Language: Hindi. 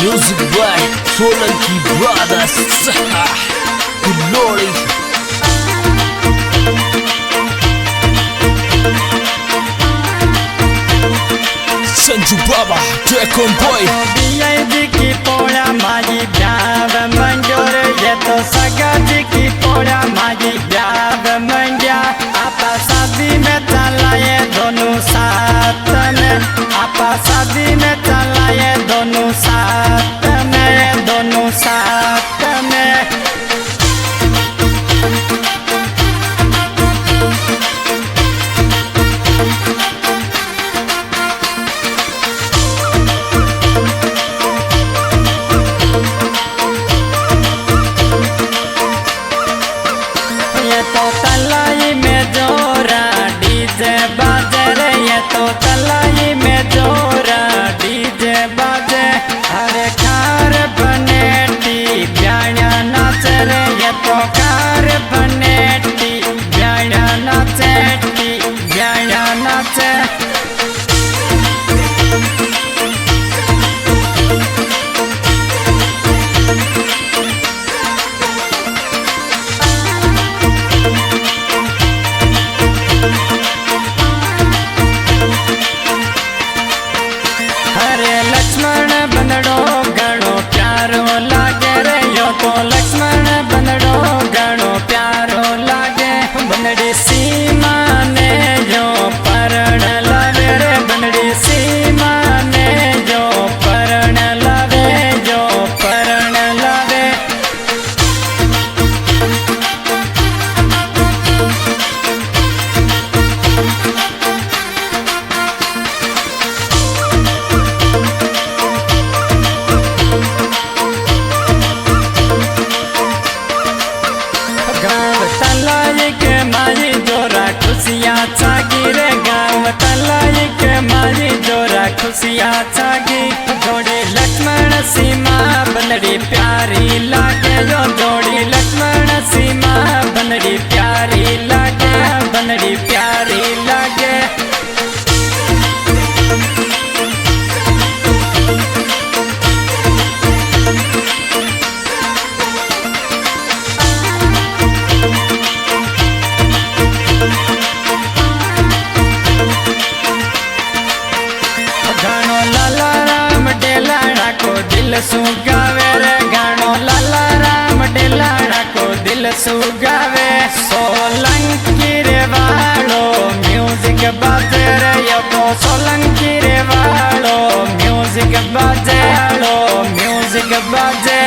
Music by Solanki Brothers. Glory. Sanju Baba, Dragon Boy. जी की पोड़ा माजी ब्याव मंजूर ये तो सगा जी की पोड़ा माजी ब्याव मंग्या आपा शादी में चला ये दोनों साथ में आपा शादी में चला ये दोनों साथ में दोनों साथ में तो तलाई में जोरा डीजे बाजे रे ये तो तलाई में जोरा डीजे बाजे हरे खार बनेटी ब्याया नाचे रे ये तो खार बनेटी ब्याया नाचे ब्याया नाचे लक्ष्मण बंदड़ो गणो प्यारो लागे रे यो तो लक्ष्मण बंदड़ो गणो प्यारो लागे बंदड़ी सीमा ने जो परण लावे रे बंदड़ी सीमा ने जो परण लावे जो परण लावे खुशियाँ चागी रे गाँव तलाई के मारी जोरा खुशियाँ चागी जोड़ी लक्ष्मण सीमा बंदड़ी प्यारी लागे जो जोड़ी लक्ष्मण सीमा बंदड़ी प्यारी लागे बंदड़ी प्यारी लागे दिल सुगावे रे गानो लाला राम डेलाड़ा को दिल सुगावे सोलंकी रे वालो म्यूजिक बाजे रे यो तो सोलंकी रे वालो म्यूजिक बाजे म्यूजिक बाजे